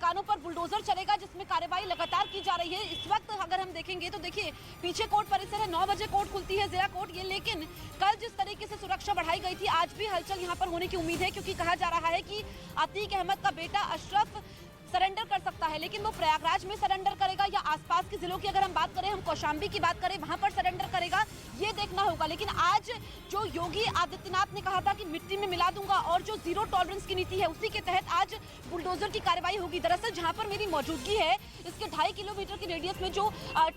ठिकानों पर बुलडोजर चलेगा, जिसमें कार्रवाई लगातार की जा रही है। इस वक्त अगर हम देखेंगे तो देखिए पीछे कोर्ट परिसर है, 9 बजे कोर्ट खुलती है, जिला कोर्ट ये। लेकिन कल जिस तरीके से सुरक्षा बढ़ाई गई थी, आज भी हलचल यहाँ पर होने की उम्मीद है, क्योंकि कहा जा रहा है कि अतीक अहमद का बेटा अशरफ सरेंडर कर सकता है, लेकिन वो प्रयागराज में सरेंडर करेगा या आसपास के जिलों की अगर हम बात करें, हम कौशाम्बी की बात करें, वहां पर सरेंडर करेगा, ये देखना होगा। लेकिन आज जो योगी आदित्यनाथ ने कहा था कि मिट्टी में मिला दूंगा, और जो जीरो टॉलरेंस की नीति है उसी के तहत आज बुलडोजर की कार्रवाई होगी। दरअसल जहां पर मेरी मौजूदगी है, इसके 2.5 किलोमीटर की रेडियस में जो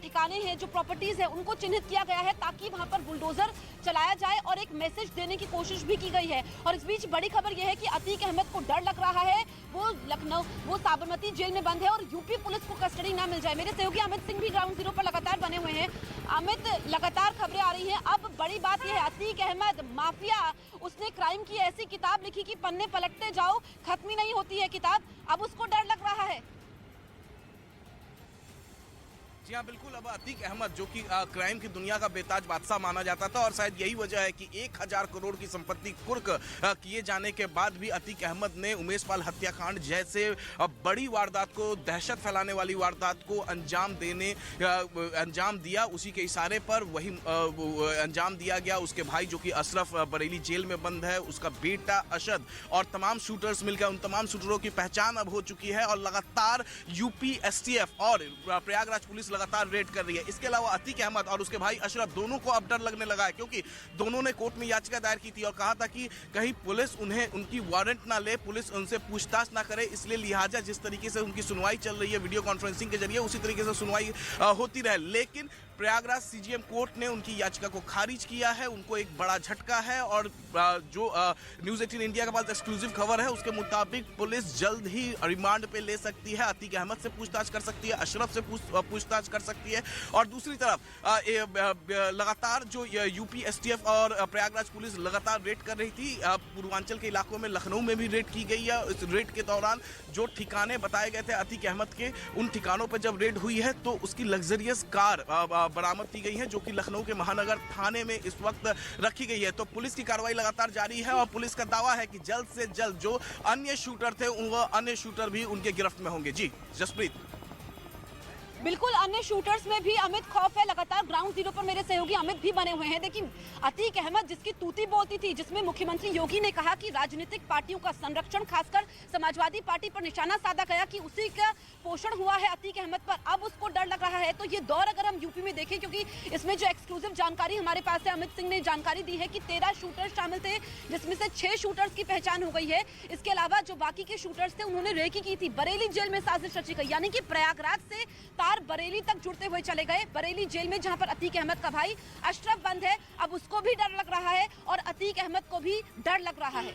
ठिकाने हैं, जो प्रॉपर्टीज है, उनको चिन्हित किया गया है ताकि वहां पर बुलडोजर चलाया जाए और एक मैसेज देने की कोशिश भी की गई है। और इस बीच बड़ी खबर यह है कि अतीक अहमद को डर लग रहा है, वो साबरमती जेल में बंद है और यूपी पुलिस को कस्टडी ना मिल जाए। मेरे सहयोगी अमित सिंह भी ग्राउंड जीरो पर लगातार बने हुए हैं। अमित, लगातार खबरें आ रही हैं। अब बड़ी बात यह है, अतीक अहमद माफिया, उसने क्राइम की ऐसी किताब लिखी कि पन्ने पलटते जाओ, खत्म ही नहीं होती है किताब। अब उसको डर लग रहा है। जी हाँ, बिल्कुल। अब अतीक अहमद, जो कि क्राइम की दुनिया का बेताज बादशाह माना जाता था, और शायद यही वजह है कि 1000 करोड़ की संपत्ति कुर्क किए जाने के बाद भी अतीक अहमद ने उमेश पाल हत्याकांड जैसे बड़ी वारदात को, दहशत फैलाने वाली वारदात को अंजाम दिया। उसी के इशारे पर वही अंजाम दिया गया। उसके भाई जो कि अशरफ बरेली जेल में बंद है, उसका बेटा अशद और तमाम शूटर्स मिलकर उन तमाम शूटरों की पहचान अब हो चुकी है, और लगातार यूपी एसटीएफ और प्रयागराज पुलिस लगातार रेड कर रही है। इसके अलावा अतीक अहमद और उसके भाई अशरफ दोनों को अब डर लगने लगा है, क्योंकि दोनों ने कोर्ट में याचिका दायर की थी और कहा था कि कहीं पुलिस उनकी वारंट ना ले, पुलिस उनसे पूछताछ ना करे, इसलिए लिहाजा जिस तरीके से उनकी सुनवाई चल रही है वीडियो कॉन्फ्रेंसिंग के जरिए, उसी तरीके से सुनवाई होती रहे। लेकिन प्रयागराज सीजीएम कोर्ट ने उनकी याचिका को खारिज किया है। उनको एक बड़ा झटका है, और जो न्यूज़ 18 इंडिया के पास एक्सक्लूसिव खबर है, उसके मुताबिक पुलिस जल्द ही रिमांड पे ले सकती है, अतीक अहमद से पूछताछ कर सकती है, अशरफ से पूछताछ कर सकती है। और दूसरी तरफ लगातार जो यूपी एसटीएफ और प्रयागराज पुलिस लगातार रेड कर रही थी, पूर्वांचल के इलाकों में, लखनऊ में भी रेड की गई है। इस रेड के दौरान जो ठिकाने बताए गए थे अतीक अहमद के, उन ठिकानों पर जब रेड हुई है तो उसकी लग्जरियस कार बरामद की गई है, जो कि लखनऊ के महानगर थाने में इस वक्त रखी गई है। तो पुलिस की कार्रवाई लगातार जारी है, और पुलिस का दावा है कि जल्द से जल्द जो अन्य शूटर थे, वह अन्य शूटर भी उनके गिरफ्त में होंगे। जी जसप्रीत। बिल्कुल, अन्य शूटर्स में भी अमित खौफ है। लगातार ग्राउंड जीरो पर मेरे सहयोगी अमित भी बने हुए हैं। देखिए, अतीक अहमद जिसकी तूती बोलती थी, जिसमें मुख्यमंत्री योगी ने कहा कि राजनीतिक पार्टियों का संरक्षण, खासकर समाजवादी पार्टी पर निशाना साधा गया कि उसी का पोषण हुआ है अतीक अहमद पर, अब उसको डर लग रहा है। तो ये दौर अगर हम यूपी में देखें, क्योंकि इसमें जो एक्सक्लूसिव जानकारी हमारे पास है, अमित सिंह ने जानकारी दी है कि 13 शूटर्स शामिल थे, जिसमें से 6 शूटर्स की पहचान हो गई है। इसके अलावा जो बाकी के शूटर्स थे, उन्होंने रेकी की थी। बरेली जेल में साजिश रची गई, यानी कि प्रयागराज से तार बरेली तक जुड़ते हुए चले गए। बरेली जेल में जहां पर अतीक अहमद का भाई अशरफ बंद है, अब उसको भी डर लग रहा है और अतीक अहमद को भी डर लग रहा है।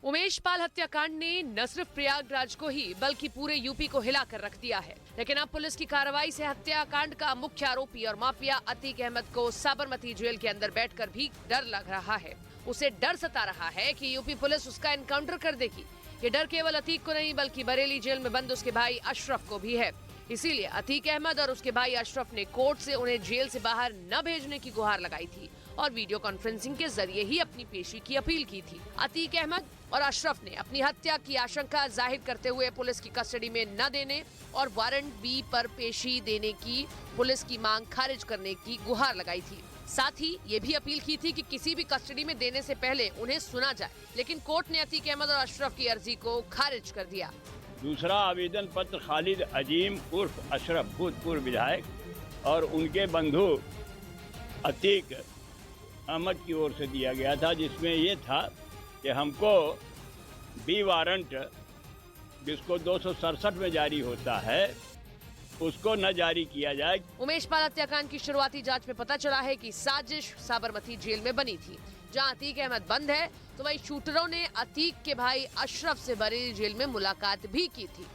उमेश पाल हत्याकांड ने न सिर्फ प्रयागराज को ही बल्कि पूरे यूपी को हिलाकर रख दिया है। लेकिन अब पुलिस की कार्रवाई से हत्याकांड का मुख्य आरोपी और माफिया अतीक अहमद को साबरमती जेल के अंदर बैठकर भी डर लग रहा है। उसे डर सता रहा है कि यूपी पुलिस उसका एनकाउंटर कर देगी। ये डर केवल अतीक को नहीं, बल्कि बरेली जेल में बंद उसके भाई अशरफ को भी है। इसीलिए अतीक अहमद और उसके भाई अशरफ ने कोर्ट से उन्हें जेल से बाहर न भेजने की गुहार लगाई थी और वीडियो कॉन्फ्रेंसिंग के जरिए ही अपनी पेशी की अपील की थी। अतीक अहमद और अशरफ ने अपनी हत्या की आशंका जाहिर करते हुए पुलिस की कस्टडी में न देने और वारंट बी पर पेशी देने की पुलिस की मांग खारिज करने की गुहार लगाई थी। साथ ही ये भी अपील की थी कि किसी भी कस्टडी में देने से पहले उन्हें सुना जाए, लेकिन कोर्ट ने अतीक अहमद और अशरफ की अर्जी को खारिज कर दिया। दूसरा आवेदन पत्र खालिद अजीम उर्फ अशरफ भूतपूर्व विधायक और उनके बंधु अतीक अहमद की ओर से दिया गया था, जिसमें ये था कि हमको बी वारंट जिसको 267 में जारी होता है उसको न जारी किया जाए। उमेश पाल हत्याकांड की शुरुआती जांच में पता चला है कि साजिश साबरमती जेल में बनी थी। जहां अतीक अहमद बंद है, तो वहीं शूटरों ने अतीक के भाई अशरफ से बरेली जेल में मुलाकात भी की थी।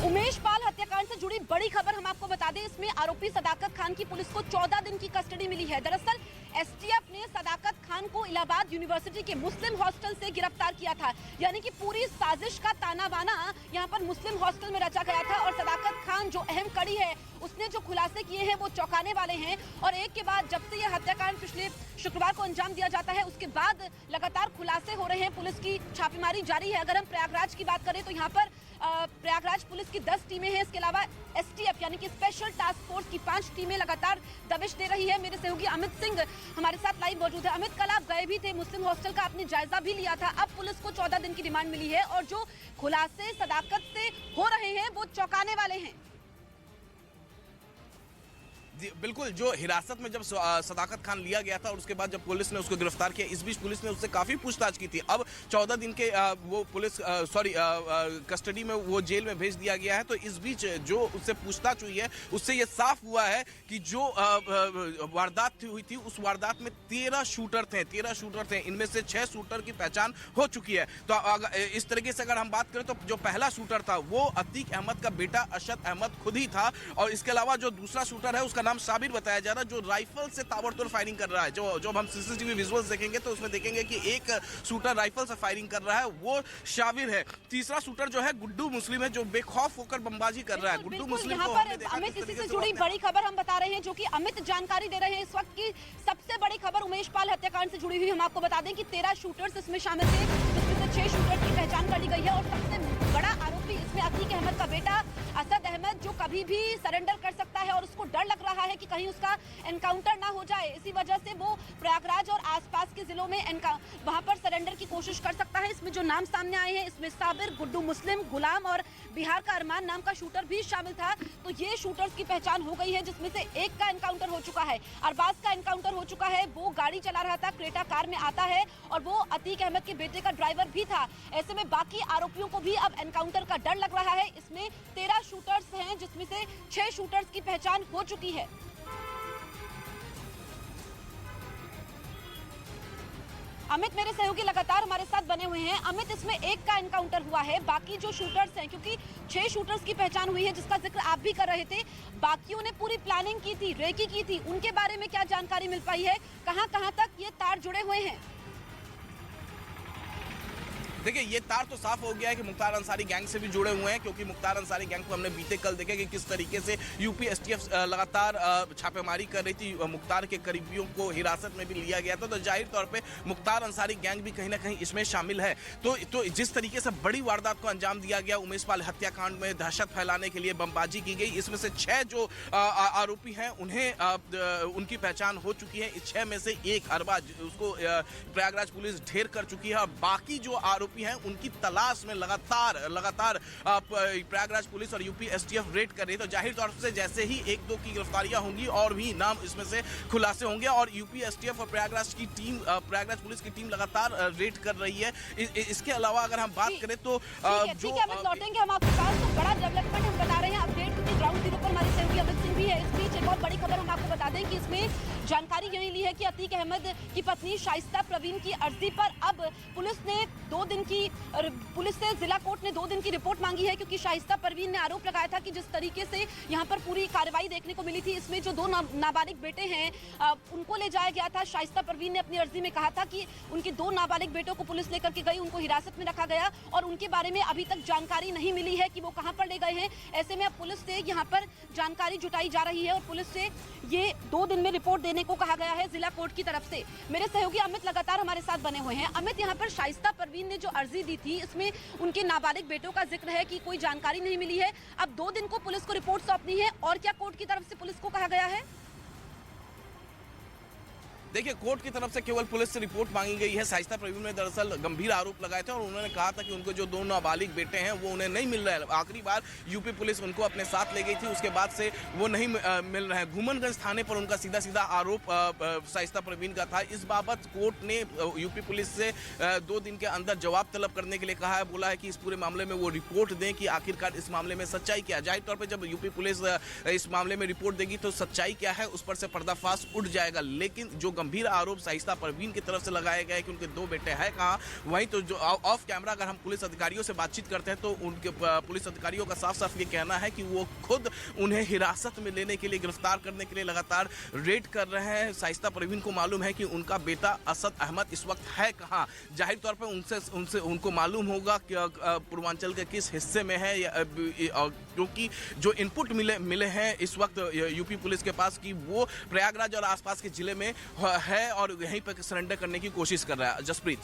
उमेश पाल हत्याकांड से जुड़ी बड़ी खबर हम आपको बता दें। इसमें आरोपी सदाकत खान की पुलिस को 14 दिन की कस्टडी मिली है। दरअसल एसटीएफ ने सदाकत खान को इलाहाबाद यूनिवर्सिटी के मुस्लिम हॉस्टल से गिरफ्तार किया था, यानी कि पूरी साजिश का ताना बाना यहाँ पर मुस्लिम हॉस्टल में रचा गया था। और सदाकत खान जो अहम कड़ी है, उसने जो खुलासे किए हैं वो चौंकाने वाले हैं। और एक के बाद जब से यह हत्याकांड पिछले शुक्रवार को अंजाम दिया जाता है, उसके बाद लगातार खुलासे हो रहे हैं, पुलिस की छापेमारी जारी है। अगर हम प्रयागराज की बात करें तो यहाँ पर प्रयागराज पुलिस की 10 टीमें हैं, इसके अलावा एसटीएफ यानी कि स्पेशल टास्क फोर्स की 5 टीमें लगातार दबिश दे रही है। मेरे सहयोगी अमित सिंह हमारे साथ लाइव मौजूद है। अमित, कल आप गए भी थे, मुस्लिम हॉस्टल का आपने जायजा भी लिया था। अब पुलिस को 14 दिन की रिमांड मिली है और जो खुलासे सदाकत से हो रहे हैं वो चौंकाने वाले हैं। जी बिल्कुल, जो हिरासत में जब सदाकत खान लिया गया था और उसके बाद जब पुलिस ने उसको गिरफ्तार किया, इस बीच पुलिस ने उससे काफ़ी पूछताछ की थी। अब 14 दिन के वो पुलिस कस्टडी में वो जेल में भेज दिया गया है। तो इस बीच जो उससे पूछताछ हुई है उससे ये साफ हुआ है कि जो वारदात हुई थी उस वारदात में 13 शूटर थे। इनमें से 6 शूटर की पहचान हो चुकी है। तो इस तरीके से अगर हम बात करें तो जो पहला शूटर था वो अतीक अहमद का बेटा अशद अहमद खुद ही था। और इसके अलावा जो दूसरा शूटर है उसका नाम शाबिर बताया जा रहा है, जो राइफल से ताबड़तोड़ फायरिंग कर रहा है। जो हम सीसीटीवी विजुअल्स देखेंगे तो उसमें देखेंगे कि एक शूटर राइफल से फायरिंग कर रहा है, वो शाबिर है। तीसरा शूटर जो है गुड्डू मुस्लिम है, जो बेखौफ होकर बमबाजी कर रहा है। गुड्डू मुस्लिम को हमने देखा अमित, इसी से जुड़ी बड़ी खबर हम बता रहे हैं, जो कि अमित जानकारी दे रहे हैं इस वक्त की सबसे बड़ी खबर उमेश पाल हत्याकांड से जुड़ी हुई। हम आपको बता दें कि 13 शूटर्स इसमें शामिल थे, जिसमें से 6 शूटर की पहचान कर ली गई है और सबसे बड़ा आरोपी इसमें अतीक अहमद का बेटा असद अहमद, जो कभी भी सरेंडर कर सकता है और उसको डर लग रहा है कि कहीं उसका एनकाउंटर ना हो जाए। इसी वजह से वो प्रयागराज और आसपास के जिलों में वहां पर सरेंडर की कोशिश कर सकता है। इसमें जो नाम सामने आए हैं, इसमें साबिर, गुड्डू मुस्लिम, गुलाम और बिहार का अरमान नाम का शूटर भी शामिल था। तो ये शूटर्स की पहचान हो गई है, जिसमें से एक का एनकाउंटर हो चुका है, अरबाज का एनकाउंटर हो चुका है। वो गाड़ी चला रहा था, क्रेटा कार में आता है और वो अतीक अहमद के बेटे का ड्राइवर भी था। ऐसे में बाकी आरोपियों को भी अब एनकाउंटर का डर लग रहा है। इसमें 13 शूटर्स हैं, जिसमें से 6 शूटर्स की पहचान हो चुकी है। अमित, मेरे सहयोगी लगातार हमारे साथ बने हुए हैं। अमित, इसमें एक का एनकाउंटर हुआ है, बाकी जो शूटर्स हैं, क्योंकि 6 शूटर्स की पहचान हुई है जिसका जिक्र आप भी कर रहे थे, बाकियों ने पूरी प्लानिंग की थी, रेकी की थी, उनके बारे में क्या जानकारी मिल पाई है? कहां तक ये तार जुड़े हुए हैं? देखिए, ये तार तो साफ हो गया है कि मुख्तार अंसारी गैंग से भी जुड़े हुए हैं, क्योंकि मुख्तार अंसारी गैंग को हमने बीते कल देखा कि किस तरीके से यूपी एसटीएफ लगातार छापेमारी कर रही थी। मुख्तार के करीबियों को हिरासत में भी लिया गया था। तो जाहिर तौर पे मुख्तार अंसारी गैंग भी कहीं ना कहीं इसमें शामिल है। तो जिस तरीके से बड़ी वारदात को अंजाम दिया गया, उमेश पाल हत्याकांड में दहशत फैलाने के लिए बमबाजी की गई, इसमें से 6 जो आरोपी हैं उन्हें उनकी पहचान हो चुकी है। इस 6 में से एक अरबाज, उसको प्रयागराज पुलिस ढेर कर चुकी है। बाकी जो आरोपी हैं उनकी तलाश में लगातार प्रयागराज पुलिस और यूपी एसटीएफ रेड कर रही है। तो जाहिर तौर से जैसे ही 1-2 की गिरफ्तारियां होंगी और भी नाम इसमें से खुलासे होंगे और यूपी एसटीएफ और प्रयागराज पुलिस की टीम लगातार रेड कर रही है। इसके अलावा अगर हम बात करें तो जो लौटेंगे हम आपके पास, तो बड़ा डेवलपमेंट हम बता रहे हैं, अपडेट क्योंकि ग्राउंड जीरो पर हमारे सहयोगी अमित सिंह भी है। इस बीच एक और बड़ी खबर हम आपको बता दें कि इसमें जानकारी यही ली है कि अतीक अहमद की पत्नी शाइस्ता प्रवीण की अर्जी पर अब पुलिस से जिला कोर्ट ने 2 दिन की रिपोर्ट मांगी है, क्योंकि शाइस्ता परवीन ने आरोप लगाया था कि जिस तरीके से यहाँ पर पूरी कार्रवाई देखने को मिली थी, इसमें जो 2 नाबालिग बेटे हैं उनको ले जाया गया था। शाइस्ता परवीन ने अपनी अर्जी में कहा था कि उनके 2 नाबालिग बेटों को पुलिस लेकर के गई, उनको हिरासत में रखा गया और उनके बारे में अभी तक जानकारी नहीं मिली है कि वो कहाँ पर ले गए हैं। ऐसे में अब पुलिस से यहाँ पर जानकारी जुटाई जा रही है और पुलिस से ये 2 दिन में रिपोर्ट देने को कहा गया है जिला कोर्ट की तरफ से। मेरे सहयोगी अमित लगातार हमारे साथ बने हुए हैं। अमित, यहाँ पर शाइस्ता परवीन ने जो अर्जी दी थी, इसमें उनके नाबालिग बेटों का जिक्र है कि कोई जानकारी नहीं मिली है। अब 2 दिन को पुलिस को रिपोर्ट सौंपनी है और क्या कोर्ट की तरफ से पुलिस को कहा गया है? देखिए, कोर्ट की तरफ से केवल पुलिस से रिपोर्ट मांगी गई है। शाइस्ता प्रवीण ने दरअसल गंभीर आरोप लगाए थे और उन्होंने कहा था कि उनको जो 2 नाबालिग बेटे हैं वो उन्हें नहीं मिल रहे हैं। आखिरी बार यूपी पुलिस उनको अपने साथ ले गई थी, उसके बाद से वो नहीं मिल रहे हैं। घूमनगंज थाने पर उनका सीधा आरोप शाइस्ता प्रवीण का था। इस बाबत कोर्ट ने यूपी पुलिस से 2 दिन के अंदर जवाब तलब करने के लिए कहा है। बोला है कि इस पूरे मामले में वो रिपोर्ट दें कि आखिरकार इस मामले में सच्चाई क्या है। जाहिर तौर पर जब यूपी पुलिस इस मामले में रिपोर्ट देगी तो सच्चाई क्या है उस पर से पर्दाफाश उठ जाएगा। लेकिन जो गंभीर आरोप शाइस्ता परवीन की तरफ से लगाए गए कि उनके 2 बेटे हैं कहाँ। वहीं तो जो ऑफ कैमरा अगर हम पुलिस अधिकारियों से बातचीत करते हैं तो उनके पुलिस अधिकारियों का साफ साफ ये कहना है कि वो खुद उन्हें हिरासत में लेने के लिए, गिरफ्तार करने के लिए लगातार रेड कर रहे हैं। शाइस्ता परवीन को मालूम है कि उनका बेटा असद अहमद इस वक्त है कहाँ। जाहिर तौर पर उनको मालूम होगा कि पूर्वांचल के किस हिस्से में है, क्योंकि जो इनपुट मिले हैं इस वक्त यूपी पुलिस के पास कि वो प्रयागराज और आसपास के जिले में है और यहीं पर सरेंडर करने की कोशिश कर रहा है। जसप्रीत।